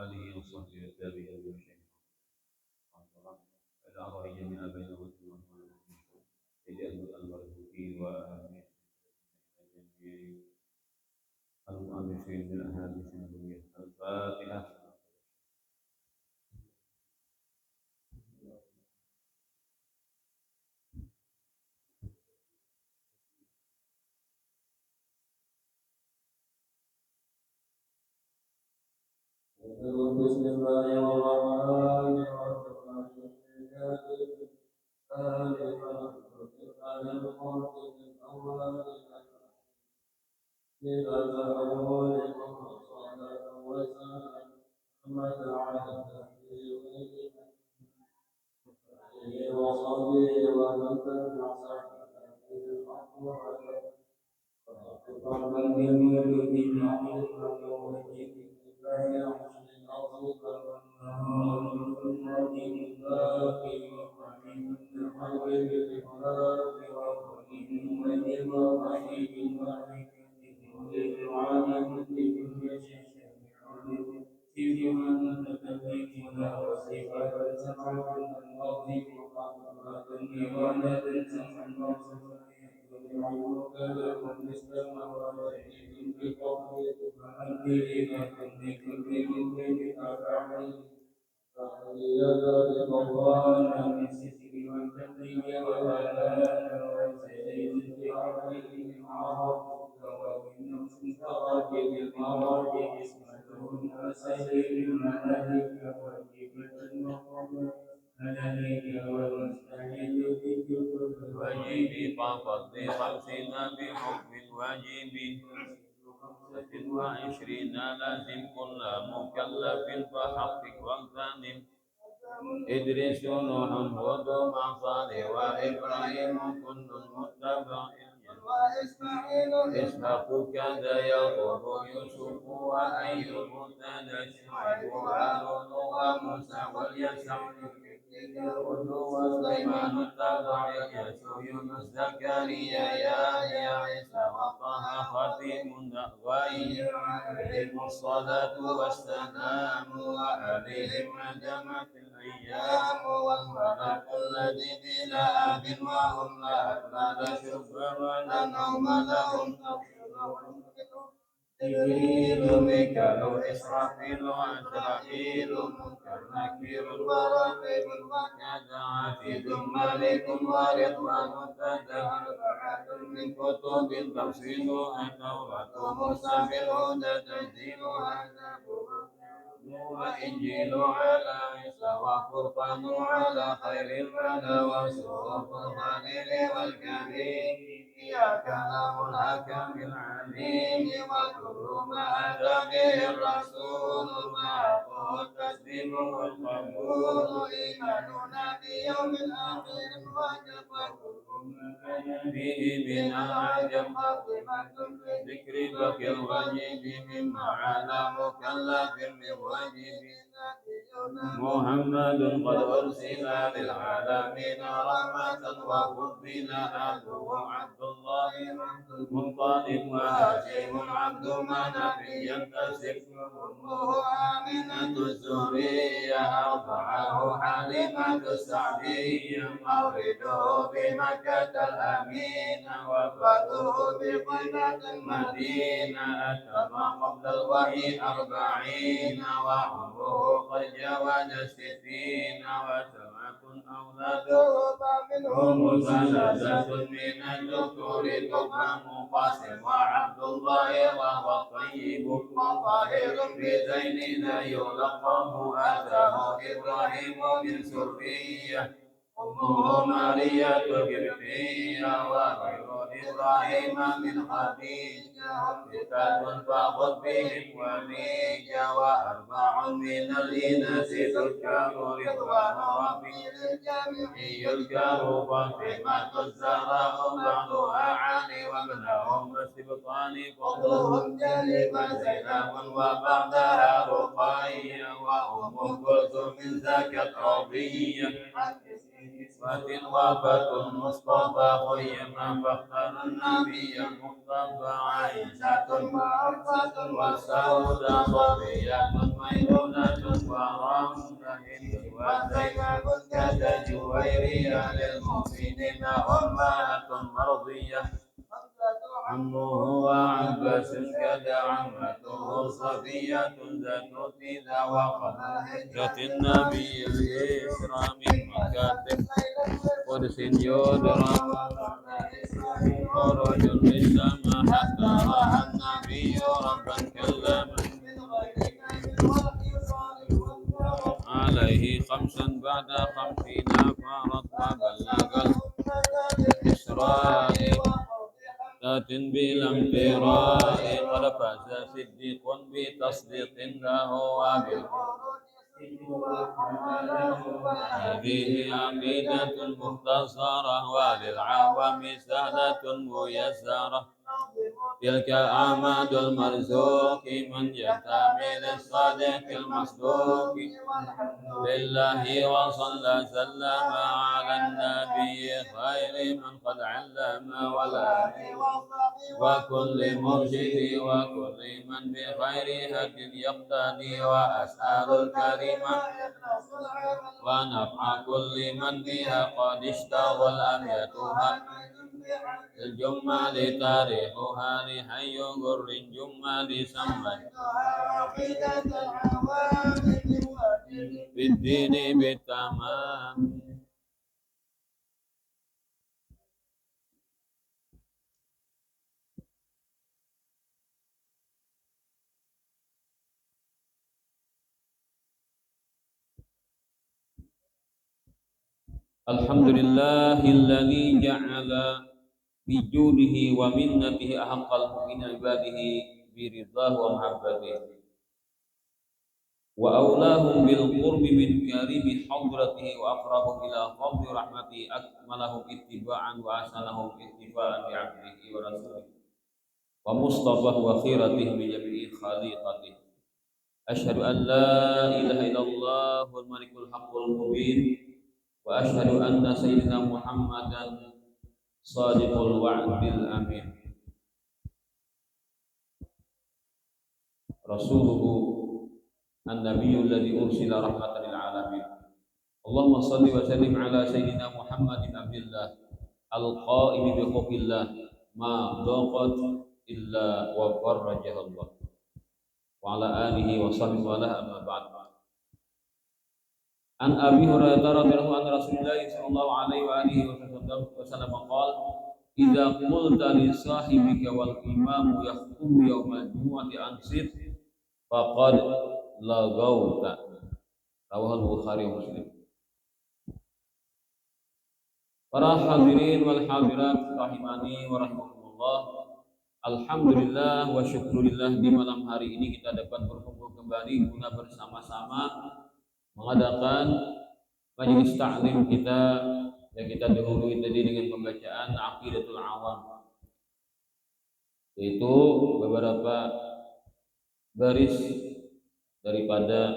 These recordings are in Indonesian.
آله وصحبه والتابعين وشيخ إلى أرواح جميع آبائنا وأمهاتنا سيدي المرزوقين وآمين جميع المؤلفين من أحاديث النبوية الفاتحة. بسم الله الرحمن الرحيم الواجب فقط بخمسنا بحكم الواجب 26 لازم كل مكلف فحقق واغتنم إدريس نوح هود مع صالح وإبراهيم كل متبع إسحاق كذا يعقوب يوسف وأيوب كذا شعيب هارون وموسى واليسع وسليمان تبع يسوع يونس زكريا يا عيسى وطه خاتم النبوين عليهم الصلاة والسلام وعليهم هدمت الأيام والملك الذي بلا أب وهم لا أكمل شب ولا نوم لهم جبريل ميكال إسرافيل وإسرائيل منكر نكير ورقيب وكذا عتيد ملك ورضوان كذا أربعة من كتب تفصيلها التوراة موسى بالهدى تنزيلها وإنجيل على عيسى وفرقان على خير البلى وسورة الخليل والكريم يا كلام الحكم العليم وكل ما أتى به الرسول معه التسليم والقبول إيماننا بيوم الآخر وجب كل ما كان به من العجب خاتمة ذكر بقي الواجب مما على مكلف من واجب محمد قد أرسل للعالمين رحمة وفضل أبوه عبد الله مطلب وهاشم عبد مناف ينتسب أمه آمنة الزهرية أرضعه حليمة السعدية مولده بمكة الأمين وفاته بقلة المدينة أتم قبل الوحي 40 وعمره قد جاوز 60 وسبعة أولاده منهم ثلاثة من الذكور تفهم قاسم وعبد الله وهو الطيب وطاهر بزين لا يلقب أتاه إبراهيم من سرية أمه ماريا القبطية وغير إبراهيم من خديجة ستة فخذ بهم وليجة وأربع من الإناث تذكر رضوان ربي للجميع يذكر فاطمة الزهراء بعضها علي وابنهم السبطان فضلهم جليبا زينب وبعدها رقية وأم كلثوم زكت ربية وفاة المصطفى خيما فاختار النبي المصطفى عائشة وحفصة وسودة صفية ميمونة ورملة وزينب كجويرية للمؤمنين أمهات مرضية عمه وعباس كذا عمته صفية ذات تيذا وخديجة النبي الإسرى من مكة قدس يدرى خرج للسماء حتى رأى النبي ربا كلما عليه خمسا بعد 50 فرط وبلغ الإسراء ذات بلا امتراء قد فاز صديق بتصديق له هذه عقيدة مختصرة وللعوام سهلة ميسرة تلك أعماد المرزوق من ينتمي للصادق المصدوق لله وصلى سلم على النبي خير من قد علم ولا وكل مرشد وكل من بخير هدي يقتدي وأسأل الكريم ونفع كل من بها قد اشتغل أبيتها الجمل تاريخها لحي غر جمل سمت بالدين بالتمام. Alhamdulillahilladzi ja'ala bijudihi wa minnatihi ahaqqal min ibadihi biridhahu wa mahabbatihi wa awlahum bil qurbi min karimi hadratihi wa aqrabum ila fadli rahmatihi akmalahum ittiba'an wa asanahum ittifa'an bi 'abdihi wa rasulihi wa mustafa wa khiratihi bi jami'i khaliqatihi. Asyhadu an la ilaha illallahul malikul haqqul mubin wa asyhadu anna sayyidina Muhammadan shadiqul wa'dil amin rasuluhu an-nabiyyul ladzi ursila rahmatan lil alamin. Allahumma shalli wa sallim ala sayyidina Muhammadin abdillah al-qa'imi bi huquqillah ma daqat illa wa farrajaha Allah wa ala alihi wa sahbihi wa la amma ba'd. An Abi Hurairah radhiyallahu anhu Rasulullah sallallahu alaihi wa alihi wasallam qala idza qulta li sahibika wal imamu yaqum yaumal jumu'ati ansit faqad lagauta. Rawahu Bukhari wa Muslim. Para hadirin wal hadirat rahimani wa rahimakumullah. Alhamdulillah wa syukurillah di malam hari ini kita dapat berkumpul kembali guna bersama-sama mengadakan majelis ta'lim kita yang kita dahului tadi dengan pembacaan Aqidatul Awam, yaitu beberapa baris daripada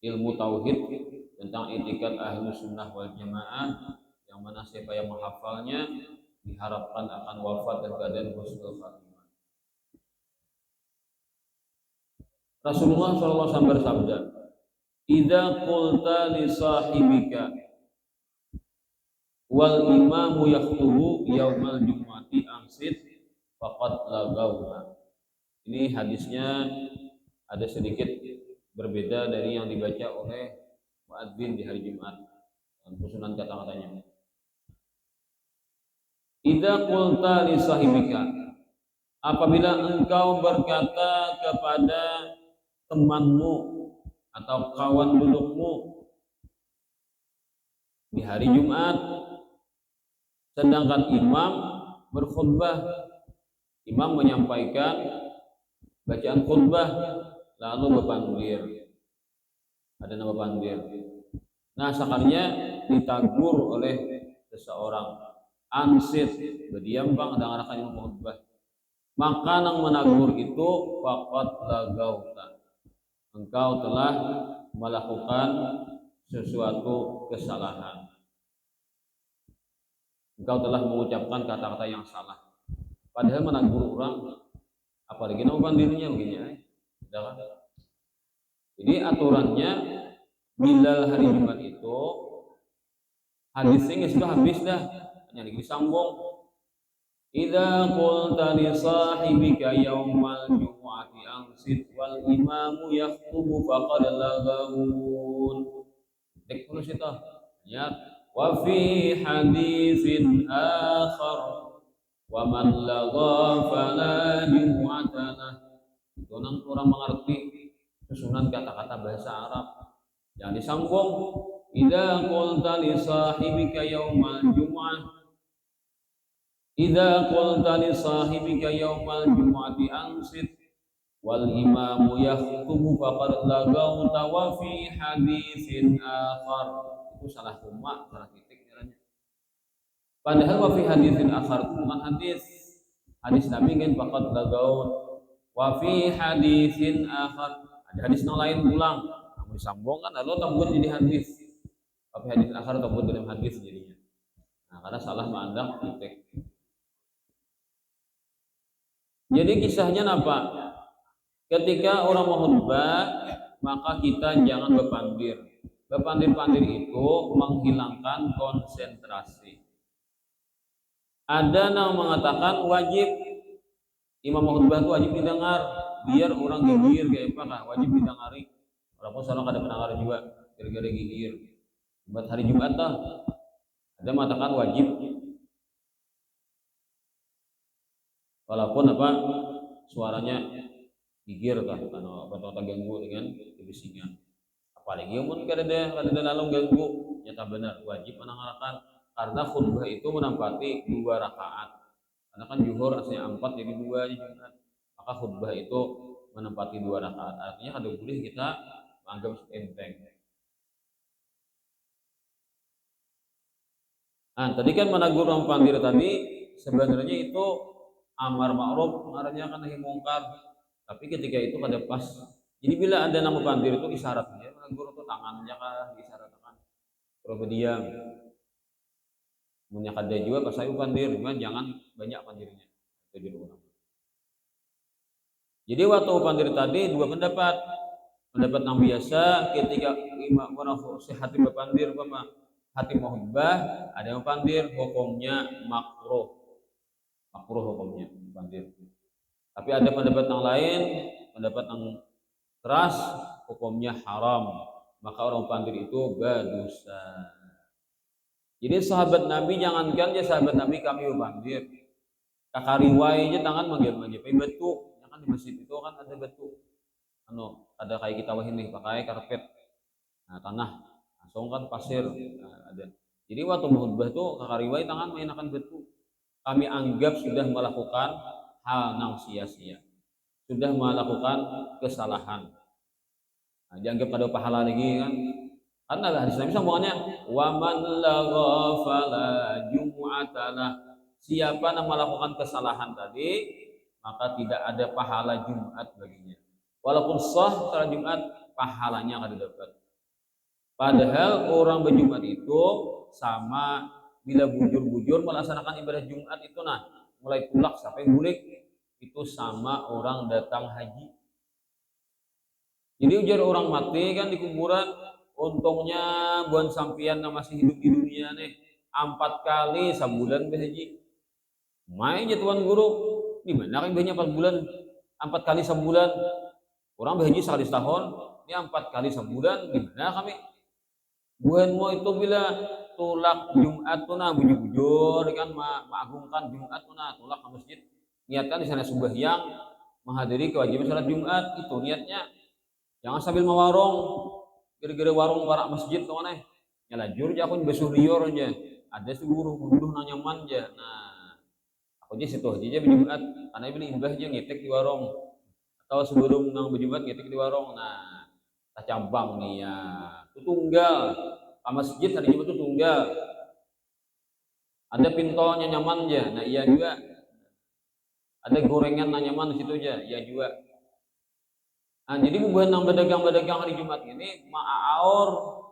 ilmu tauhid tentang itikat Ahlus Sunnah wal Jamaah, yang mana siapa yang menghafalnya diharapkan akan wafat dan keadaan husnul khatimah. Rasulullah SAW bersabda, idza qulta li sahibika wal imamu yaktubu yaumal jumu'ati ansit faqad lagauta. Ini hadisnya ada sedikit berbeda dari yang dibaca oleh muadzin di hari Jumat dan susunan kata-katanya. Idza qulta li sahibika, apabila engkau berkata kepada temanmu atau kawan dudukmu di hari Jumat, sedangkan imam berkhutbah, imam menyampaikan bacaan khutbah lalu berpandir, ada nama pandir. Nah, sekarnya ditagur oleh seseorang, ansit, berdiam bang, dengarkan imam khutbah. Maka yang menagur itu faqad lagauta, engkau telah melakukan sesuatu kesalahan, engkau telah mengucapkan kata-kata yang salah. Padahal menagur orang, apalagi nama bandirnya begini, Jadi aturannya Bilal hari Jumat itu hadisnya sudah habis dah, hanya disambung. Idza qulta li sahibika yaumal jumu'ati ansit wal imamu yakhutubu faqad lagawun. Dek terus itu. Ya, wa fi haditsin akhar wa man lagha fala jumu'atana. Itu orang mengerti susunan kata-kata bahasa Arab. Yang disambung idza qulta li sahibika yaumal jumu'ah idza qulta li sahibika yaumal jumu'ati ansit wal imamu yakhutubu faqad lagawta wa fi haditsin akhar. Itu salah koma, salah titik caranya. Padahal wa fi haditsin akhar itu bukan hadis Nabi kan faqad lagaut. Wa fi haditsin akhar ada hadis yang lain ulang, namun disambung kan lalu tambah jadi hadis. Tapi hadis akhar tambah dalam hadis jadinya. Nah, karena salah mandang titik. Jadi kisahnya apa? Ketika orang mau khutbah, maka kita jangan berpandir. Berpandir-pandir itu menghilangkan konsentrasi. Ada yang mengatakan wajib imam khutbah itu wajib didengar, biar orang gigir kayak apa kah? Wajib didengari. Walaupun salah ada pendengar juga, gara-gara gigir. Buat hari Jumat dah. Ada mengatakan wajib. Walaupun apa suaranya gigir kan, atau ganggu dengan kebisingan. Apalagi mun kada lalu ganggu, nyata benar wajib mendengarkan karena khutbah itu menempati 2 rakaat. Karena kan zuhur aslinya 4 jadi 2 Jumat. Maka khutbah itu menempati 2 rakaat. Artinya kada boleh kita anggap enteng. Nah, tadi kan menegur orang pandir tadi sebenarnya itu amar ma'ruf, nahi mungkar. Tapi ketika itu pada pas. Jadi bila ada nama pandir itu isyaratnya, menegur itu tangannya kah diisyaratkan. Kalau berdiam. Menyakad dia juga pas saya pandir, cuma jangan banyak pandirnya. Jadi waktu pandir tadi 2 pendapat. Pendapat yang biasa ketika imam hati berpandir hati mau khutbah, ada yang pandir hukumnya makruh hukumnya pandir. Tapi ada pendapat yang lain, pendapat yang keras hukumnya haram, maka orang pandir itu berdosa. Jadi sahabat Nabi jangankan ya sahabat Nabi kami berpandir, kakariwai aja tangan manggil-manggil batu, kan di masjid itu kan ada batu, ada kayak kita wah ini pakai karpet, nah tanah langsung kan pasir, nah, ada. Jadi waktu khutbah itu kakariwai tangan mainkan batu. Kami anggap sudah melakukan hal yang sia-sia, sudah melakukan kesalahan. Nah, dianggap ada pahala lagi kan? Karena hadis Nabi sambungannya, wa man lagha fala jumu'atalah. Siapa yang melakukan kesalahan tadi, maka tidak ada pahala Jumat baginya. Walaupun sah salat Jumat, pahalanya akan didapat. Padahal orang berjumat itu sama bila bujur-bujur melaksanakan ibadah Jumat itu mulai tulak sampai bulik itu sama orang datang haji. Jadi ujar orang mati kan di kuburan, untungnya buan sampian masih hidup di dunia nih 4 kali sebulan berhaji. Main ya tuan guru, di mana kan banyak 4 bulan, 4 kali sebulan. Orang berhaji sekali setahun, ini 4 kali sebulan, di mana kami? Buanmu itu bila tulak Jumat tuh bujur-bujur kan mengagungkan Jumat tuh tulak ke masjid, niatkan di sana sembahyang menghadiri kewajiban salat Jumat, itu niatnya. Jangan sambil mewarong, gara-gara warung para masjid tuh aneh. Nyalajur aja aku besuh lior aja. Ada seguru nanya manja. Nah, aku aja situ aja Jumat, karena beli imbah aja ngetek di warung. Atau sebelum nang berjumat ngetek di warung. Nah, tak cabang nih ya. Itu tunggal. Masjid hari Jumat itu tunggal. Ada pintolnya nyaman aja. Nah, iya juga. Ada gorengan nyaman di situ aja. Iya juga. Nah, jadi bukan nang pedagang-pedagang hari Jumat ini ma'aur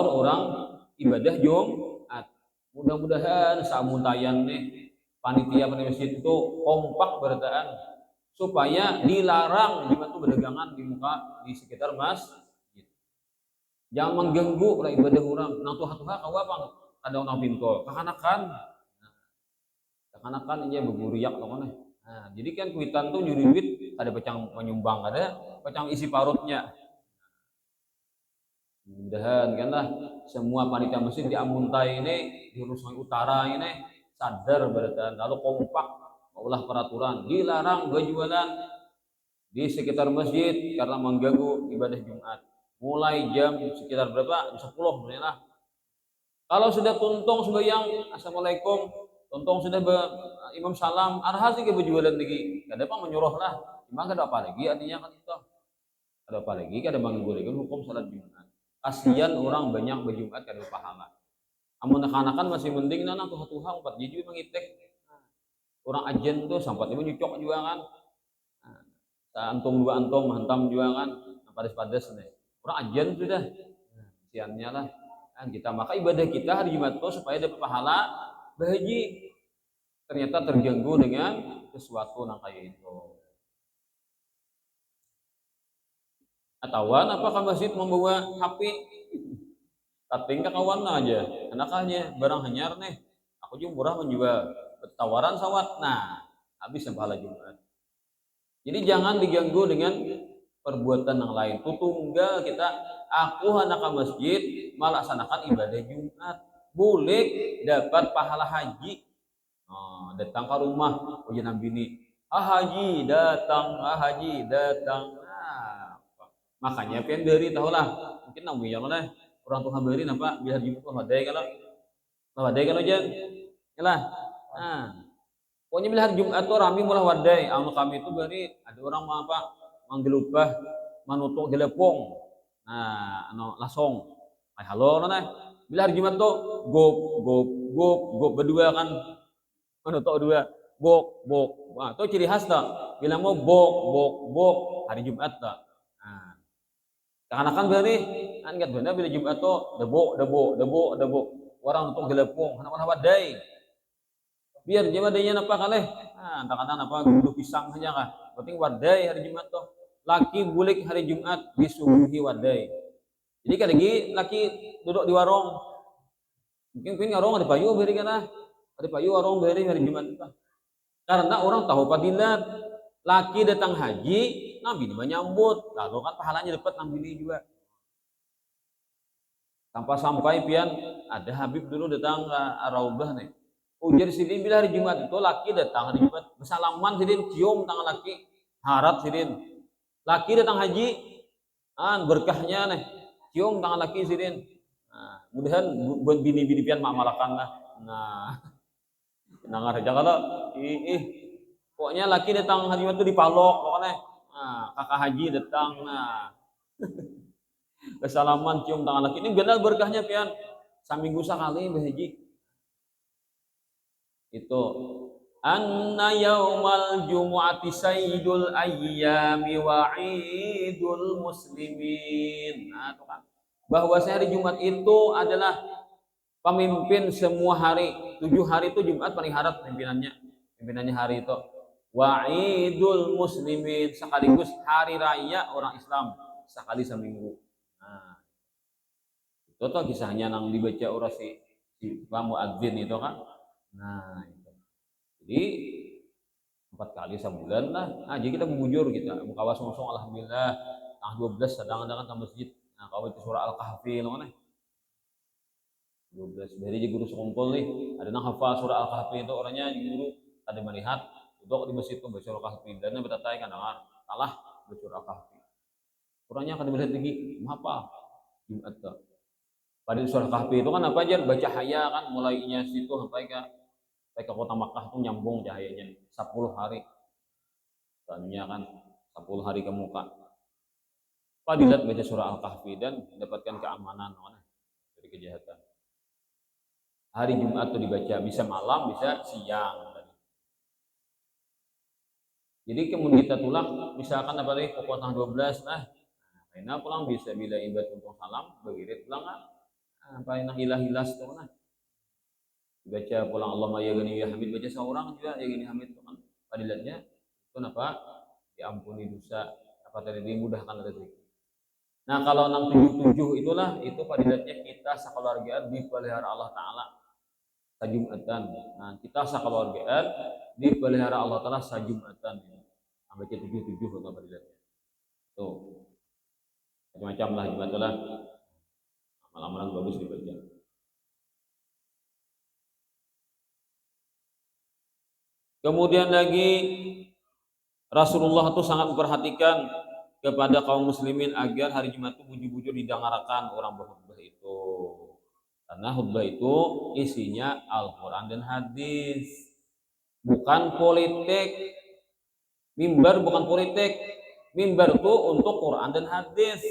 orang ibadah Jumat. Mudah-mudahan samuntayan nih panitia masjid itu kompak berataan. supaya dilarang Jumat itu berdagangan di sekitar masjid. Jangan mengganggu lah ibadah orang. Nang tuha-tuha kau apa? Ada orang pintu. Kakanakan ini berguriak loh kan. Nah, jadi kan kuitan tuh nyuri duit ada pecang menyumbang, ada pecang isi parutnya. Mudah-mudahan kan lah semua panitia masjid di Amuntai ini di Rusoi Utara ini sadar berdan lalu kompak maulah peraturan dilarang berjualan di sekitar masjid karena mengganggu ibadah Jumat. Mulai jam sekitar berapa? Jam 10 lah. Kalau sudah tuntung sembahyang assalamualaikum, tuntung sudah imam salam, arah sih ke berjualan lagi. Kada apa menyuruh lah. Cuma kada apa lagi artinya kan itu. Ada apa lagi kada mengganggu lagi hukum salat Jumat. Kasihan orang banyak berjumat kada pahala. Amun anak-anakan masih mending nana tuha-tuha 4 jiji mengitek. Orang ajen tuh sampai itu nyucok juga kan. Antum dua antum hantam juga kan. Padas-padas nih. Orang ajen sudah. Siannya lah. Kan kita maka ibadah kita hari Jumat tuh supaya dapat pahala bahaji. Ternyata terganggu dengan sesuatu yang kayak itu. Atau apakah masjid membawa HP? Tapi kawan aja, enakannya barang hanyar nih. Aku juga murah menjual tawaran sawat. Nah, habis pahala Jumat. Jadi jangan diganggu dengan perbuatan yang lain. Tunggal kita, aku hendak ke masjid melaksanakan ibadah Jumat. Boleh dapat pahala haji. Oh, datang ke rumah, ujian bini. Haji datang, haji datang. Nah, makanya pian dari tahulah. Mungkin namu yang mana orang tua beri nampak biar Jumat tuh wadai kalau jan. Yalah. Nah, pokoknya bila hari Jumat tuh rami mulai wadai. Anu kami itu beri ada orang mau apa manggelupah manutuk gelepong. Nah, anu lasong. Ay halo nah. Bila hari Jumat tuh gop berdua kan manutuk dua bok. Wah, itu ciri khas tak. Bila mau bok hari Jumat tak. Nah, karena berarti kan benar bila Jumat tuh debo orang untuk gelepong anak-anak wadai. Biar jamadanya apa kaleh? Nah, katakan apa gulu pisang saja kah? Penting wadai hari Jumat tuh. Laki bulik hari Jumat disuguhi wadai. Jadi kan laki duduk di warung. Mungkin warung ada payu beri kana. Ada payu warung beri hari Jumat itu. Karena orang tahu fadilat. Laki datang haji, nabi ini menyambut. Lalu kan pahalanya dapat nabi ini juga. Sampai pian ada Habib dulu datang ke Raubah nih. Ujar sidin bila hari Jumat itu laki datang hari Jumat bersalaman sidin cium tangan laki harap sidin. Laki datang haji berkahnya nih cium tangan laki sidin. Nah, mudahan buat bini-bini pian malakan lah. Nah, nangar aja kalau pokoknya laki datang hari Jumat itu dipalok pokoknya. Nah, kakak haji datang nah. Bersalaman cium tangan laki ini benar berkahnya pian. Saminggu sekali berhaji. Itu anna yaumal jumu'ati sayyidul ayyami wa idul muslimin. Nah, itu kan. Bahwa hari Jumat itu adalah pemimpin semua hari. 7 hari itu Jumat paling harap pimpinannya hari itu. Wa idul muslimin sekaligus hari raya orang Islam sekali seminggu. Nah, itu tuh kisahnya yang dibaca orang si Pak Muadzin itu kan. Nah, itu. Jadi 4 kali sebulan lah. Nah, jadi kita membujur kita. Mukawas ngosong alhamdulillah. Tanggal 12 sedang-sedang ke masjid. Nah, kalau itu surah Al-Kahfi lo mana? 12. Dari guru sekumpul nih. Ada yang hafal surah Al-Kahfi itu orangnya guru ada melihat duduk di masjid itu baca surah Al-Kahfi dan bertatai kan dengar salah baca surah Al-Kahfi. Orangnya akan melihat lagi apa? Jumat tuh. Pada surah Kahfi itu kan apa aja baca haya kan mulainya situ sampai ke kota Makkah tuh nyambung cahayanya 10 hari. Tanya kan 10 hari ke muka. Fadilat baca surah Al-Kahfi dan mendapatkan keamanan dari kejahatan. Hari Jumat tuh dibaca bisa malam bisa siang. Jadi kemudian kita tulang misalkan apa tadi pukul tanggal 12 karena pulang bisa bila ibadah untuk salam begitu pulang apa yang hilas tuh nah baca pulang Allahumma ya gani ya hamid baca seorang juga ya gani hamid itu kan fadilatnya itu apa diampuni dosa, apa tadi dimudahkan rezeki. Nah, kalau 677 itulah itu fadilatnya kita sakeluargaan dipelihara Allah Taala sajumatan. Nah, kita sakeluargaan dipelihara Allah Taala sajumatan. Sampai ke 77 itu fadilatnya. Tuh, macam-macam lah Jumat lah. Amalan-amalan bagus dibaca. Kemudian lagi Rasulullah itu sangat memperhatikan kepada kaum muslimin agar hari Jumat itu bujur-bujur didengarkan orang berkhutbah itu. Karena khutbah itu isinya Al-Quran dan hadis, bukan politik. Mimbar bukan politik. Mimbar itu untuk Quran dan hadis,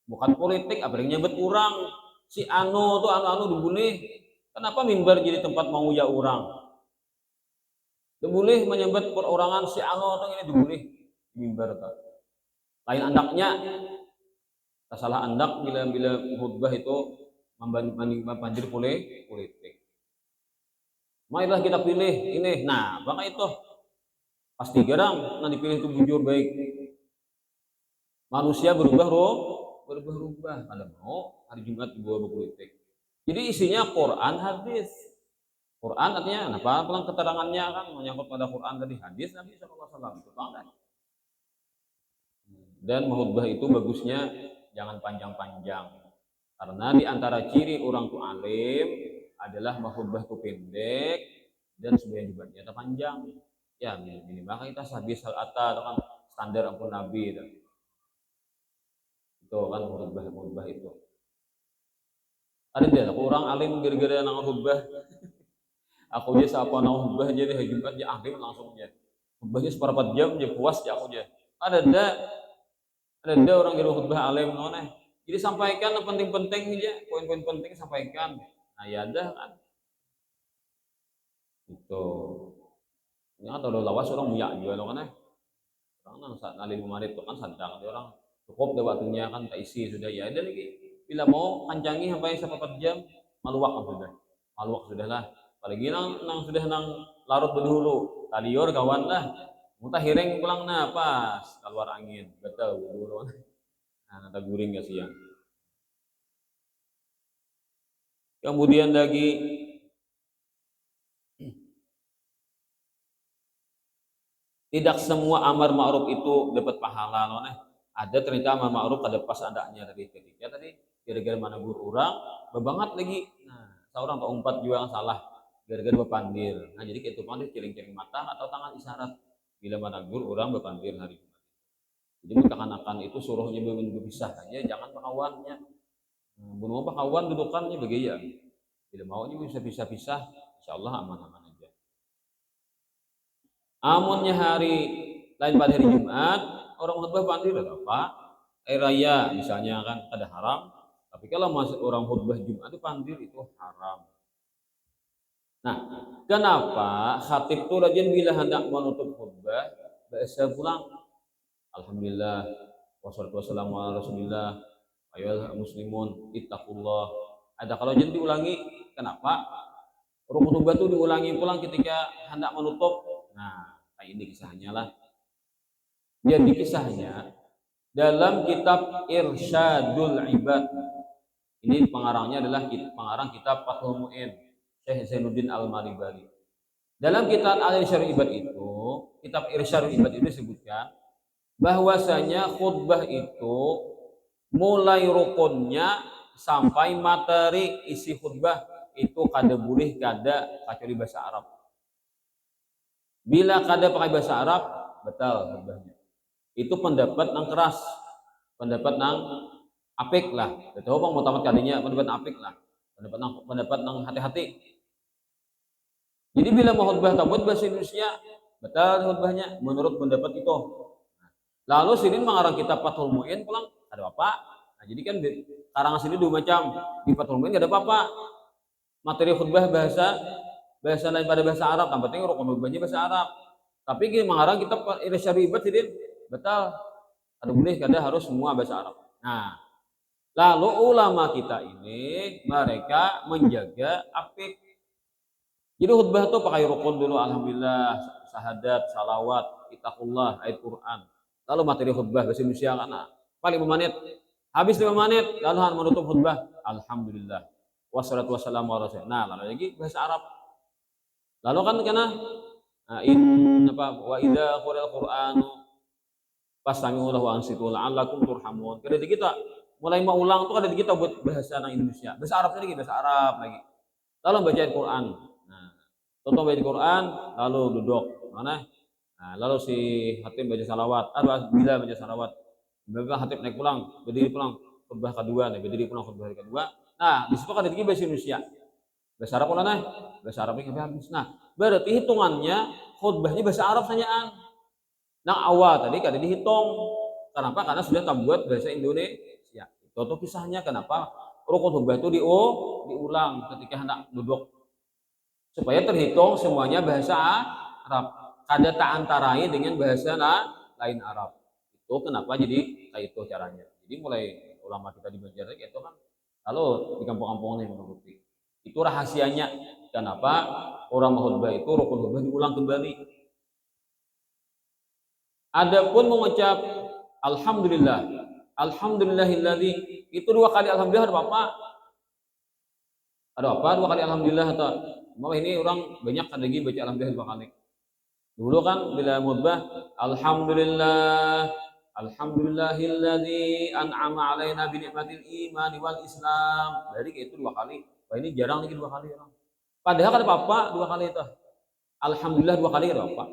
bukan politik. Apa yang nyebut orang si anu tuh anu dibunuh. Kenapa mimbar jadi tempat mau ya orang? Boleh menyebut perorangan si anu tuh ini dibunuh mimbar tuh. Lain andaknya, salah andak bila khutbah itu membanjir politik. Marilah kita pilih ini. Nah, maka itu pasti garang. Nah, dipilih itu bujur baik. Manusia berubah. Kalau mau hari Jumat dibawa politik. Jadi isinya Quran hadis. Quran artinya apa? Pelang keterangannya kan menyangkut pada Quran tadi, hadis Nabi SAW itu kan. Dan khutbah itu bagusnya jangan panjang-panjang. Karena di antara ciri orang tua alim adalah khutbah itu pendek dan sebenarnya juga nyata panjang. Ya minimal kita habis atau kan standar ampun Nabi itu. Itu kan khutbah itu. Ada dia orang alim gara-gara nang khutbah. Aku aja siapa nang khutbah jadi hari Jumat ya alim langsung aja. Khutbahnya seperempat jam ya puas ya aku aja. Ada orang yang khutbah alim nona. Jadi sampaikan yang penting-penting aja, poin-poin penting sampaikan. Nah ya ada kan. Itu. Ini atau lawas orang muyak juga loh kan. Orang nang saat alim kemarin itu kan sadang orang cukup deh waktunya kan tak isi sudah ya ada lagi. Bila mau kancangi sampai seperempat jam maluak sudah. Maluak sudahlah. Apalagi nang sudah nang larut berdulu, talior kawan lah, muntah hiring pulang pas keluar angin, betul dulu. Nah, nata guring ya siang. Kemudian lagi tidak semua amar ma'ruf itu dapat pahala loh. Ada ternyata amar ma'ruf ada pas adanya tadi ketika tadi gara-gara mana guru orang bebangat lagi. Nah, seorang atau empat juga yang salah. Gara-gara berpandir. Nah, jadi itu pandir ciring-ciring mata atau tangan isyarat. Bila managur orang berpandir hari Jumat. Jadi mengatakan itu suruhnya berpisah aja, jangan pakawannya. Bunuh pakawan dudukannya begaya. Bila maunya bisa pisah-pisah, insya Allah aman-aman aja. Amunnya hari lain pada hari Jumat, orang khutbah pandir ada apa? Air raya misalnya kan ada haram. Tapi kalau masuk orang khutbah Jumat itu pandir itu haram. Nah, kenapa khatib itu rajin bila hendak menutup khutbah bahasa pulang Alhamdulillah wassalatu wassalamu ala Rasulillah ayyuhal muslimun ittaqullah. Ada kalau jadi diulangi, kenapa? Khutbah itu diulangi pulang ketika hendak menutup. Nah, kayak ini kisahnya lah. Jadi kisahnya dalam kitab Irsyadul Ibad. Ini pengarangnya adalah pengarang kitab Fathul Mu'in. Syekh Zainuddin Al-Maribari. Dalam kitab Al-Irsyadul Ibad itu, kitab Irsyadul Ibad itu disebutkan bahwasanya khutbah itu mulai rukunnya sampai materi isi khutbah itu kada boleh kada kecuali bahasa Arab. Bila kada pakai bahasa Arab, batal khutbahnya. Itu pendapat nang keras, pendapat nang apik lah. Betul bang mau tamat kalinya pendapat apik lah. Pendapat nang hati-hati. Jadi bila mau khutbah tabut bahasa Indonesia, batal khutbahnya menurut pendapat itu. Lalu sini mengarang kitab Fathul Mu'in pulang ada apa? Nah, jadi kan karangan sini dua macam. Di Fathul Mu'in enggak ada apa-apa. Materi khutbah bahasa lain pada bahasa Arab, yang penting rukun khutbahnya bahasa Arab. Tapi gini mengarang kitab Irsyadul Ibad jadi batal. Ada boleh kada harus semua bahasa Arab. Nah, lalu ulama kita ini mereka menjaga apik. Jadi khutbah itu pakai rukun dulu, alhamdulillah, syahadat, salawat, ittaqullah, ayat Quran. Lalu materi khutbah bahasa Indonesia karena paling 5 menit. Habis 5 menit, lalu menutup khutbah. Alhamdulillah. Wassalatu wassalamu ala rasulillah. Nah, lalu lagi bahasa Arab. Lalu kan karena wa idza qura'al qur'anu fastami'u lahu wa ansitu la'allakum turhamun. Kada kita mulai mau ulang tuh kada kita buat bahasa Indonesia. Bahasa Arab lagi, bahasa Arab lagi. Lalu baca Al-Qur'an. Nah, tonton baca Al-Qur'an, lalu duduk. Mana? Nah, lalu si Hatib baca salawat, bila baca salawat. Bila Hatib naik pulang, berdiri pulang, khutbah kedua, berdiri pulang khutbah kedua. Nah, di situ kan ada bahasa Indonesia. Bahasa Arab ulana, bahasa Arab ini habis. Nah, berarti hitungannya khutbahnya bahasa Arab sanyaan. Nah, awal tadi kada dihitung. Kenapa? Karena sudah terbuat bahasa Indonesia. Itu kisahnya kenapa rukun khutbah itu diulang ketika hendak duduk supaya terhitung semuanya bahasa Arab. Kada tak antarai dengan bahasa lain Arab. Itu kenapa jadi kayak itu caranya. Jadi mulai ulama kita di Banjar itu kan lalu di kampung-kampung yang menuruti. Itu rahasianya kenapa orang khutbah itu rukun khutbah diulang kembali. Adapun mengucap alhamdulillah, alhamdulillahilladzi itu 2 kali alhamdulillah ada apa? Ada apa 2 kali alhamdulillah atau mau ini orang banyak kan lagi baca alhamdulillah 2 kali. Dulu kan bila khutbah alhamdulillah alhamdulillahilladzi an'ama 'alaina bi ni'matil imani wal islam. Jadi itu 2 kali. Wah, ini jarang lagi 2 kali orang. Padahal kan apa 2 kali itu. Alhamdulillah 2 kali ada apa?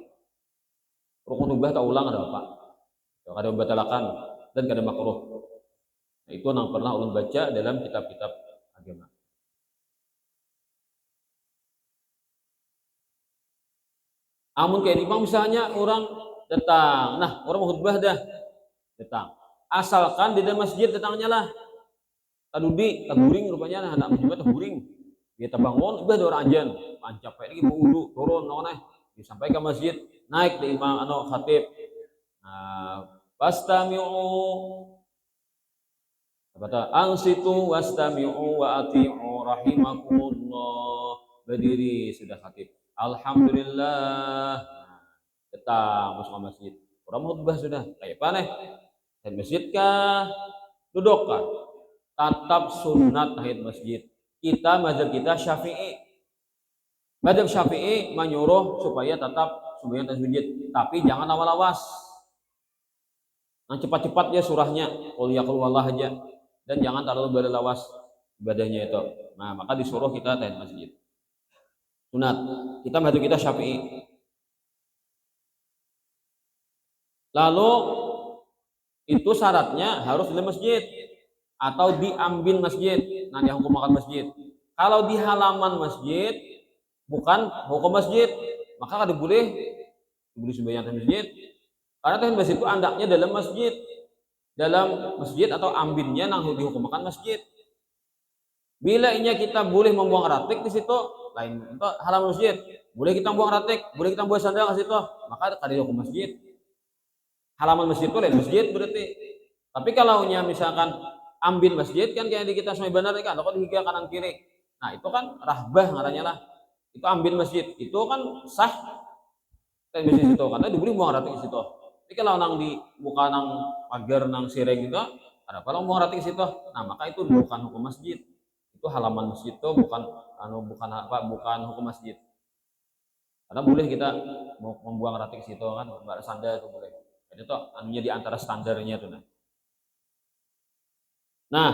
Rukun khutbah tak ulang ada apa? Kada membatalkan dan kada makruh. Nah, itu yang pernah ulun baca dalam kitab-kitab agama. Amun kayak imam misalnya orang datang, nah orang mau khutbah dah datang. Asalkan di dalam masjid datangnya lah. Taduring rupanya nah anak masjid taduring. Dia terbangun, ibah orang anjan, pancap kayak lagi mau wudu, turun noneh, sampai ke masjid, naik di imam khatib. Nah, fastami'u kata ansitu wastami'u wa ati'u rahimakumullah. Berdiri sudah khatib. Alhamdulillah. Datang masuk ke masjid. Orang khutbah sudah. Kayak apa nih? Tahiyat masjid kah? Duduk kah? Tetap sunat tahiyat masjid. Kita mazhab kita Syafi'i. Mazhab Syafi'i menyuruh supaya tetap sembahyang tahiyat masjid, tapi jangan lawas-lawas. Yang cepat-cepat ya surahnya, qul ya qul wallah aja. Dan jangan terlalu berlawas ibadahnya itu. Nah, maka disuruh kita tahiyat masjid. Sunat. Kita mazhab kita Syafi'i. Lalu itu syaratnya harus di masjid atau diambil masjid. Nah, dia hukum makan masjid. Kalau di halaman masjid bukan hukum masjid, maka kada boleh sembahyang di masjid. Karena tahiyat masjid itu andaknya dalam masjid. Dalam masjid atau ambilnya nang dihukum makan masjid. Bila inya kita boleh membuang ratik di situ, lain untuk halaman masjid, boleh kita buang ratik, boleh kita buang sandal ke situ, maka kada dihukum masjid. Halaman masjid itu lain masjid berarti. Tapi kalau nya misalkan ambil masjid kan kayak di kita semua benar kan, kalau di kanan kiri. Nah, itu kan rahbah ngarannya lah. Itu ambil masjid, itu kan sah kan masjid itu karena diberi buang ratik di situ. Tapi kalau nang di bukan nang pagar nang sireng itu, ada kalau buang ratik di situ. Nah, maka itu bukan hukum masjid. Itu halaman masjid itu bukan hukum masjid. Karena boleh kita mau membuang ratik di situ kan, sandal itu boleh. Jadi itu anunya di antara standarnya itu nah. Nah,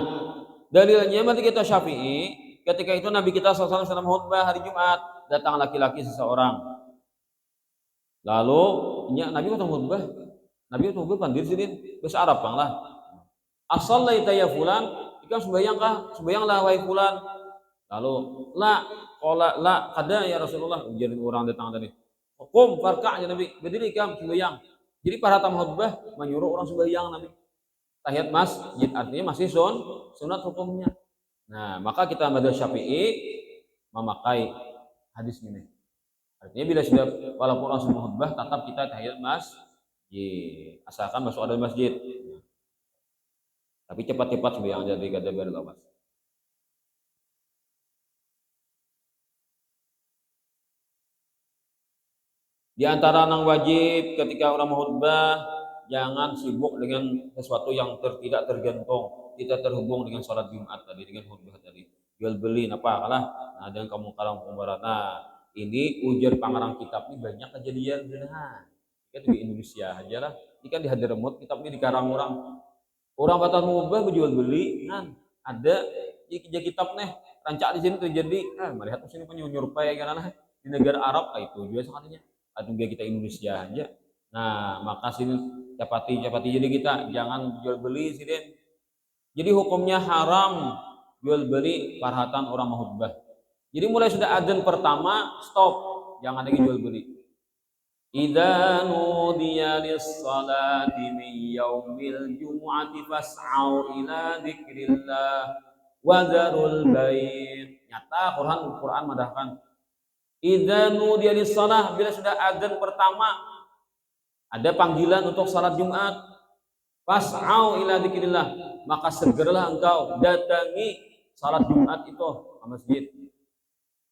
dalilnya berarti kita Syafi'i, ketika itu Nabi kita SAW khutbah hari Jumat, datang laki-laki seseorang. Lalu Nabi itu khutbah, Nabi itu khutbah diri sini bahasa Arab bang lah. As-shallaita ya fulan, ikam sembahyang kah? Sembahyanglah wahai fulan. Lalu la kada ya Rasulullah, ujian orang datang tadi. Qum farka' ya Nabi, berdiri ikam sembahyang. Jadi para tamu khutbah menyuruh orang sembahyang Nabi. Tahiyat masjid artinya masih sunat hukumnya. Nah, maka kita mazhab Syafi'i memakai hadis ini. Artinya bila sudah walaupun orang semua khutbah tetap kita tahiyat masjid asalkan masuk ada masjid. Tapi cepat-cepat sembahyang jadi kada berlawas. Di antara nang wajib ketika orang khutbah jangan sibuk dengan sesuatu yang tidak tergantung, tidak terhubung dengan sholat Jumat tadi, dengan khutbah tadi. Jual beli apa kalah, nah dengan kamu kalang pembarat. Nah, ini ujar pangarang kitab ini banyak kejadian nah. Kan di Indonesia aja lah. Ini kan di Hadramaut kitab ini dikarang orang. Orang batas mubah berjual beli, kan ada di kitab nih rancak di sini terjadi. Melihat sini punya nyurpai karena di negara Arab itu juga sekalinya. Atau kita Indonesia aja. Nah, maka sini capati jadi kita jangan jual beli sini. Jadi hukumnya haram jual beli parhatan orang mahutbah. Jadi mulai sudah adzan pertama stop, jangan lagi jual beli. Idza nudiya lis-salati min yaumil jumu'ati fas'au ila dzikrillah wa dzarul bai'. Nyata Quran madahkan. Idza nudiya lis-salah, bila sudah adzan pertama ada panggilan untuk salat Jumat, fas'au ila dzikrillah, maka segeralah engkau datangi salat Jumat itu ke masjid.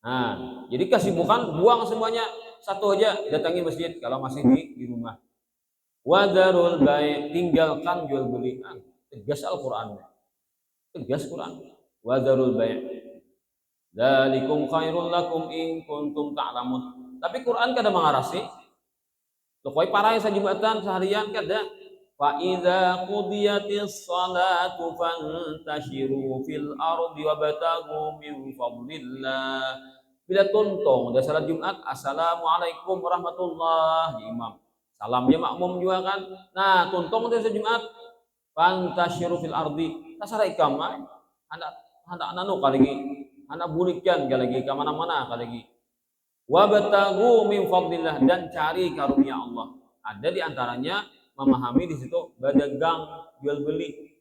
Nah, jadi kesibukan buang semuanya, satu aja datangi masjid kalau masih di rumah. Wadarul bai', tinggalkan jual beli. Tegas Al-Qur'an. Tegas Quran. Wadarul bai'. Dzalikum khairul lakum in kuntum ta'lamun. Tapi Quran kada mengarasi. Pokoknya parah sa Jumatan seharian kada. Fa idza qudiyatis salatu fantashiru fil ardi wabtaghu min fadlillah. Bila tuntong udah salat Jumat, assalamualaikum warahmatullahi imam. Salamnya makmum juga kan. Nah, tuntong udah salat Jumat, fantashiru fil ardi. Tasara ikamah, anak nanu kalagi, anak burikan kalagi, ke mana-mana kalagi. Wabtaghu min fadlillah, dan cari karunia Allah. Ada di antaranya memahami di situ berdagang jual beli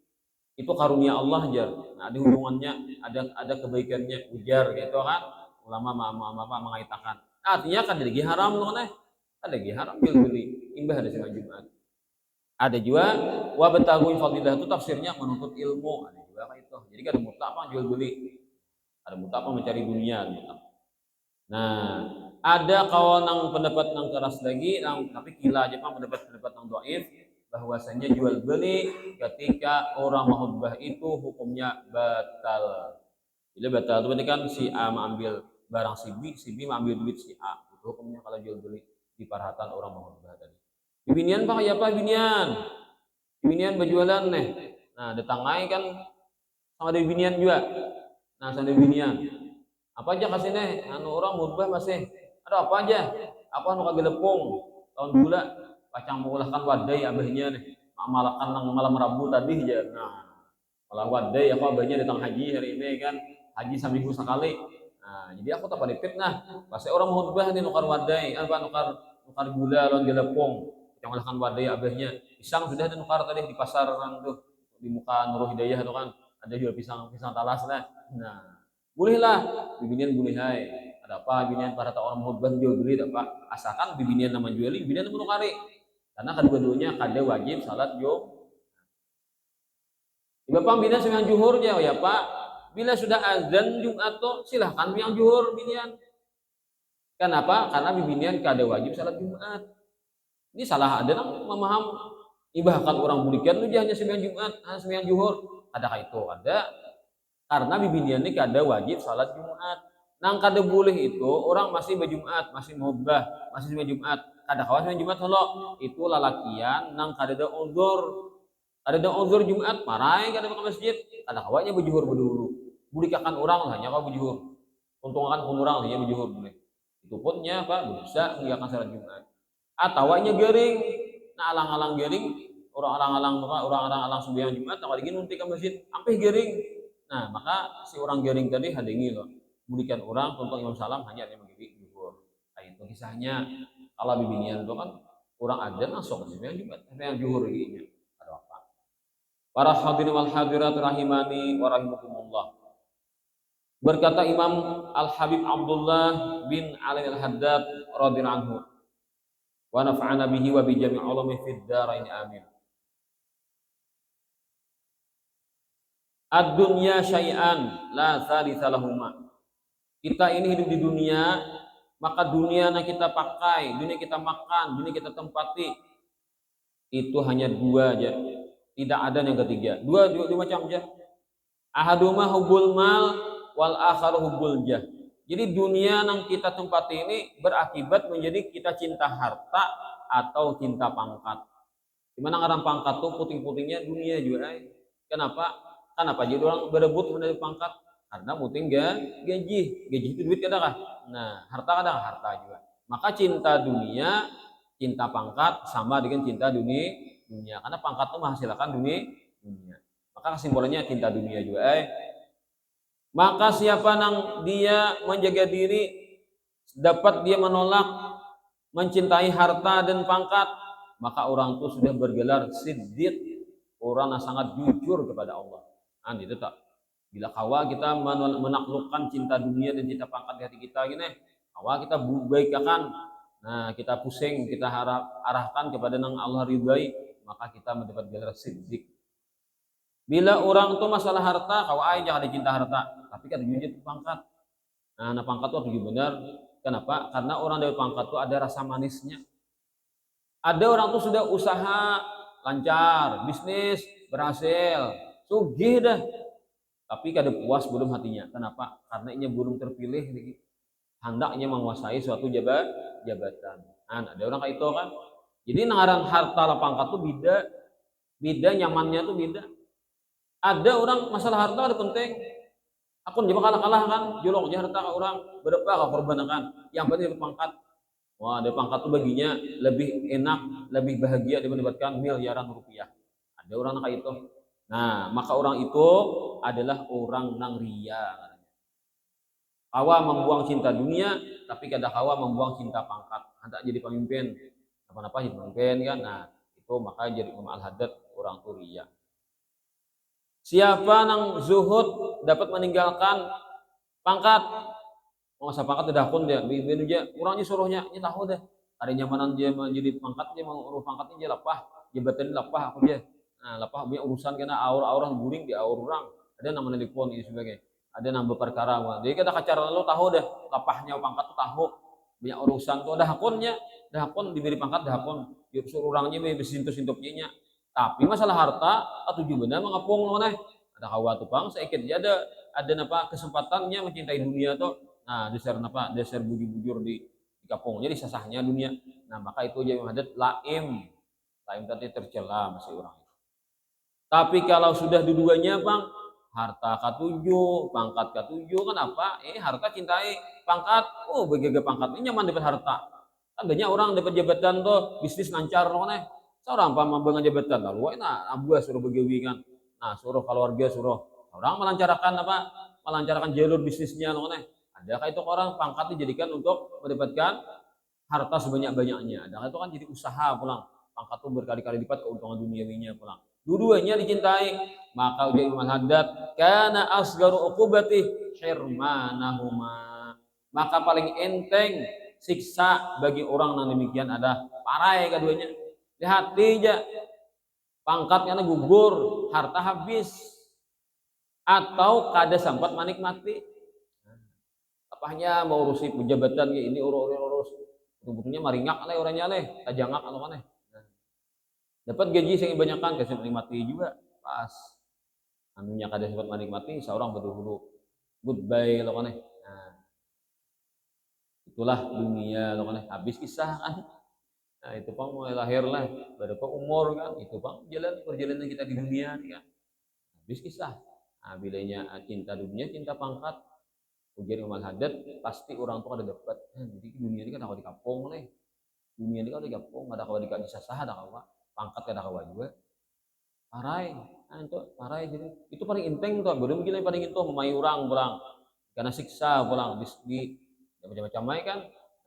itu karunia Allah jar. Nah, ada hubungannya, ada kebaikannya ujar gitu kan. Ulama mengaitakan. Artinya kan lagi haram loh nih. Ada lagi haram jual beli. Imbah ada sama Jumat. Ada juga wabtaghu min fadlillah itu tafsirnya menuntut ilmu. Ada juga kayak itu. Jadi kan ada mutlak apa jual beli. Ada mutlak apa mencari dunia gitu. Nah, ada kawan yang pendapat yang keras lagi, tapi gila aja pak pendapat yang dhaif bahwasanya jual beli ketika orang mahutbah itu hukumnya batal. Jadi batal itu berarti kan si A mengambil barang si B mengambil duit si A. Itu hukumnya kalau jual beli di parhatan orang mahutbah tadi. Binian pak ya pak binian berjualan nih. Nah, detangai kan sama ada binian juga. Nah, sama ada binian. Apa aja kasih nih, anu orang mudbah masih ada apa aja, apa anu kagak lepung tahun gula pacang mengulahkan wadai abahnya nih malakan nang malam Rabu tadi aja. Nah, malah wadai apa abahnya datang haji hari ini kan haji seminggu sekali. Nah, jadi aku tak pada fitnah pas orang mudbah nih nukar wadai apa nukar gula lawan gelepung yang mengulahkan wadai abahnya pisang sudah ada nukar tadi di pasar orang tuh di muka Nurul Hidayah itu kan ada jual pisang talas lah. Nah, bolehlah bibinian boleh hai. Ada apa bibinian para orang mahutbah jual beli ada apa? Asalkan bibinian nama juali, bibinian nama nukari. Karena kedua-duanya kada wajib salat Jumat. Bapak binian sembahyang juhur ya Pak. Bila sudah azan Jumat tuh silahkan yang juhur binian. Kenapa? Karena bibinian kada wajib salat Jumat. Ini salah ada nang memaham ibahkan orang bulikan lu hanya sembahyang Jumat, hanya sembahyang juhur. Adakah itu? Ada. Karena bibinian ini kada wajib salat Jumat. Nang kada boleh itu orang masih berjumat, masih mohbah, masih Jumat. Kada kawas Jumat holo. Itu lalakian nang kada ada uzur. Kada ada uzur Jumat, marai kada ke masjid. Kada kawanya berjuhur berdulu. Bulikakan orang hanya kau berjuhur. Untungan pun orang hanya berjuhur boleh. Itu punnya apa? Bisa mengiakan salat Jumat. Atawanya gering. Nah alang-alang gering, orang-alang sembahyang Jumat, tak lagi nunti ke masjid, sampai gering. Nah, maka si orang garing tadi hadengi loh. Budikan orang tonton Imam Salam hanya ada menjadi juhur. Nah, itu kisahnya. Kalau bibinian itu kan orang ada langsung yang juga yang juhur ini. Ada apa? Para hadirin wal hadirat rahimani wa rahimakumullah. Berkata Imam Al-Habib Abdullah bin Ali Al-Haddad radhiyallahu anhu. Wa nafa'ana bihi wa bi jami' ulumi fid dharain amin. Ad-dunya syai'an la tsalitsa lahuma. Kita ini hidup di dunia, maka dunia yang kita pakai, dunia kita makan, dunia kita tempati. itu hanya dua aja, tidak ada yang ketiga. Dua macam aja. Ahaduma hubbul mal wal akharu hubbul jah. Jadi dunia yang kita tempati ini berakibat menjadi kita cinta harta atau cinta pangkat. Dimana orang pangkat tuh puting-putingnya dunia juga. Kenapa? Kenapa jadi orang berebut menjadi pangkat? Karena puting gaji itu duit kada kah? Nah, harta kada harta juga. Maka cinta dunia, cinta pangkat sama dengan cinta dunia. Karena pangkat itu menghasilkan dunia. Maka kesimpulannya cinta dunia juga. Maka siapa yang dia menjaga diri, dapat dia menolak mencintai harta dan pangkat, maka orang itu sudah bergelar siddiq, orang yang sangat jujur kepada Allah. Itu tak. Bila kawa kita menaklukkan cinta dunia dan cinta pangkat di hati kita gini, kawa kita baikakan, nah kita pusing, kita arahkan kepada yang Allah ridhai, maka kita mendapat gelar siddiq. Bila orang itu masalah harta, kawa jangan dicinta harta, tapi kan jujur pangkat. Nah pangkat itu harus benar. Kenapa? Karena orang dari pangkat itu ada rasa manisnya. Ada orang tuh sudah usaha lancar, bisnis berhasil, sugih dah, tapi kada puas belum hatinya. Kenapa? Karena ini belum terpilih lagi. Hendaknya menguasai suatu jabatan. Nah, ada orang kayak itu kan. Jadi nangaran harta lah pangkat tuh beda nyamannya tuh beda. Ada orang masalah harta ada penting. Aku coba kalah kan, joloknya harta ke orang berapa kau korbankan. Yang penting dapat pangkat. Wah, ada pangkat tuh baginya lebih enak, lebih bahagia dibandingkan miliaran rupiah. Ada orang kayak itu. Nah, maka orang itu adalah orang nang ria. Kawa membuang cinta dunia, tapi kada kawa membuang cinta pangkat. Hendak jadi pemimpin, apa-apa jadi pemimpin kan. Nah, itu maka jadi Imam Al-Haddad orang tuh ria. Siapa nang zuhud dapat meninggalkan pangkat, masa pangkat udah pun dia, bimbing aja, orangnya suruhnya, ini tahu deh, ada nyamanan dia menjadi pangkat, dia mau urus pangkatnya dia lapah, jabatan lapah aku dia, nah lapah punya urusan karena aur-auran guring di aur orang, ada namanya telepon ini sebagainya, ada nambah perkara, jadi kita kacar lo tahu deh, lapahnya pangkat tuh tahu, banyak urusan tuh, ada hakun diberi pangkat, ada hakun, suruh orangnya bersintup-sintupnya. Tapi masalah harta atau benar mengapung lo nih. Ada kawa tuh bang, saya kira ada apa kesempatannya mencintai dunia tuh. Nah, dasar apa? Dasar bujur-bujur di kapung. Jadi sesahnya dunia. Nah, maka itu jadi hadat laim. Laim tadi tercela masih orang. Tapi kalau sudah dua-duanya bang, harta ketujuh, pangkat ketujuh, kenapa? Harta cintai pangkat. Oh, bagaimana pangkat ini nyaman dapat harta. Kan banyak orang dapat jabatan tuh, bisnis lancar loh nih. Seorang pamabang jabatan lalu, nah abu suruh begawi kan, nah suruh keluarga suruh orang melancarkan jalur bisnisnya loh nih. Ada kayak itu orang pangkat dijadikan untuk mendapatkan harta sebanyak-banyaknya. Ada itu kan jadi usaha pulang, pangkat itu berkali-kali lipat keuntungan duniawinya pulang. Dua-duanya dicintai, maka ujar Imam Haddad, kana asgaru uqubati hirmanahuma. Maka paling enteng siksa bagi orang yang demikian ada parai keduanya. Lihat aja pangkatnya gugur, harta habis, atau kada sempat menikmati. Apanya mau urusi jabatan ini urus, sebetulnya maringak lah orangnya leh, tajangak atau mana? Dapat gaji yang kebanyakan kasih menikmati juga pas. Anunya kada sempat menikmati, seorang berdulu goodbye lo kan. Nah, itulah dunia lo kan, habis kisah kan. Nah itu bang mulai lahir lah, berapa umur kan, itu bang perjalanan kita di dunia kan, habis kisah. Nah bilanya cinta dunia, cinta pangkat, ujar Imam Haddad, pasti orang tua ada dapat. Jadi dunia ini kan ada di kampung nih, dunia ini kan ada di kampung, ada kawan di sah ada kawan, pangkat ada kawan juga, parai, nah itu parai jadi itu paling inteng tuh, belum gila paling itu memayu orang pulang, karena siksa pulang, di macam-macam kan.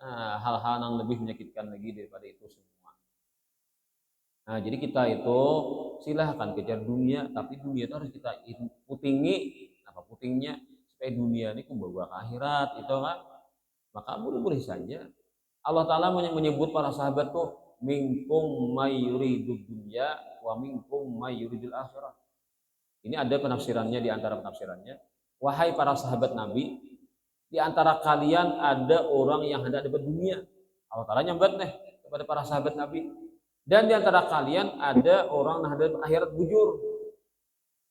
Hal-hal yang lebih menyakitkan lagi daripada itu semua. Nah, jadi kita itu silahkan kejar dunia, tapi dunia itu harus kita putingi, apa putingnya supaya dunia ini membawa ke akhirat, itu kan. Maka boleh saja. Allah Ta'ala menyebut para sahabat tuh minkum mayuridud dunya wa minkum mayuridul akhirah. Ini ada penafsirannya di antara penafsirannya. Wahai para sahabat Nabi, di antara kalian ada orang yang hendak dapat dunia. Allah Ta'ala nyambat nih kepada para sahabat Nabi. Dan di antara kalian ada orang menghadap akhirat bujur.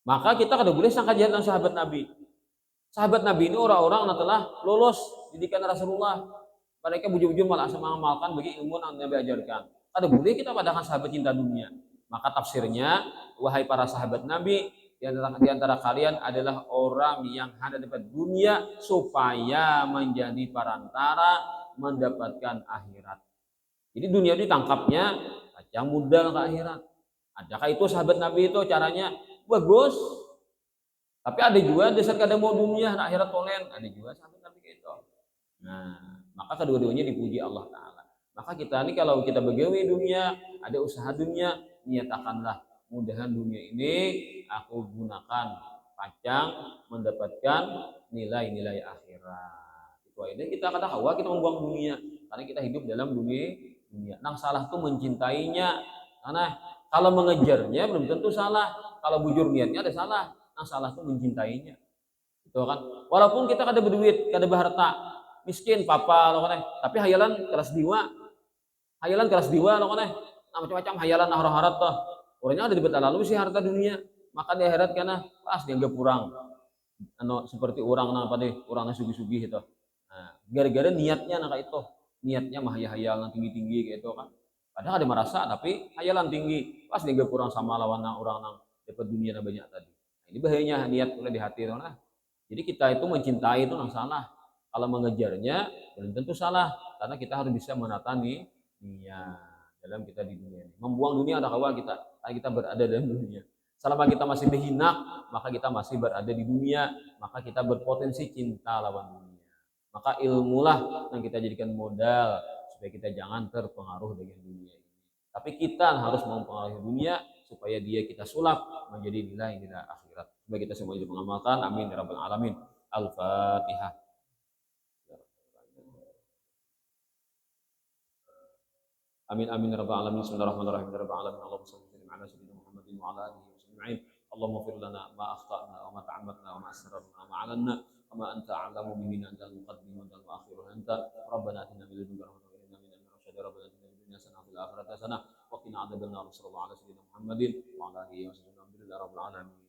Maka kita kada boleh sangka jahat dengan sahabat Nabi. Sahabat Nabi ini orang-orang yang telah lolos didikan Rasulullah. Mereka bujur-bujur malah mengamalkan bagi ilmu yang Nabi ajarkan. Kada boleh kita padahkan sahabat cinta dunia. Maka tafsirnya, wahai para sahabat Nabi, di antara kalian adalah orang yang hanya dapat dunia supaya menjadi perantara mendapatkan akhirat. Jadi dunia itu ditangkapnya baca modal ke akhirat. Adakah itu sahabat Nabi itu caranya bagus? Tapi ada juga dasar kada mau dunia akhirat tolen. Ada juga sahabat Nabi kayak itu. Nah, maka kedua-duanya dipuji Allah Ta'ala. Maka kita ini kalau kita begawe dunia, ada usaha dunia, niatakanlah mudahan dunia ini aku gunakan pacang mendapatkan nilai-nilai akhirat. Itu aja kita kata hawa kita membuang dunia karena kita hidup dalam dunia. Nang salah tuh mencintainya. Karena kalau mengejarnya belum tentu salah. Kalau bujur niatnya ada salah. Nang salah tuh mencintainya. Itu kan. Walaupun kita kada berduit, kada berharta, miskin papa lo kan, tapi hayalan kelas diwa. Hayalan kelas diwa lo kan, macam-macam hayalan harap-harap toh. Orangnya ada di beta lalu sih harta dunia. Maka di akhirat kana pas dianggap kurang. Seperti orang apa deh, orang sugi-sugi itu. Nah, gara-gara niatnya kayak itu. Niatnya mah hayalan tinggi-tinggi kayak itu kan. Padahal ada merasa tapi hayalan tinggi. Pas dianggap kurang sama lawan orang yang dapat dunia banyak tadi. Nah, ini bahayanya niat oleh di hati orang. Jadi kita itu mencintai itu yang salah. Kalau mengejarnya belum tentu salah karena kita harus bisa menata dunia dalam kita di dunia ini. Membuang dunia ada kawa kita karena kita berada dalam dunia. Selama kita masih berhinak, maka kita masih berada di dunia, maka kita berpotensi cinta lawan dunia. Maka ilmulah yang kita jadikan modal supaya kita jangan terpengaruh dengan dunia ini. Tapi kita harus mempengaruhi dunia supaya dia kita sulap menjadi nilai-nilai akhirat. Supaya kita semua bisa mengamalkan. Amin ya rabbal alamin. Al-Fatihah. Amin amin ya rabbal alamin. Bismillahirrahmanirrahim. Ya rabbal alamin. Allahumma shalli ala sayyidina Muhammadin wa ala alihi wa sahbihi. Allahumma fir lana ma akhtana wa ma ta'ammatna wa ma asrarna wa ma 'alanna wa ma anta a'lamu bihi anta al-muqaddim wa anta al-akhir anta rabbana atina min ladunka rahmatan wa inna min ar-rasyad rabbana atina fid dunya hasanah wa fil akhirati hasanah wa qina adzabannar. Sallallahu ala sayyidina Muhammadin wa ala alihi wa sahbihi. Alhamdulillah rabbil alamin.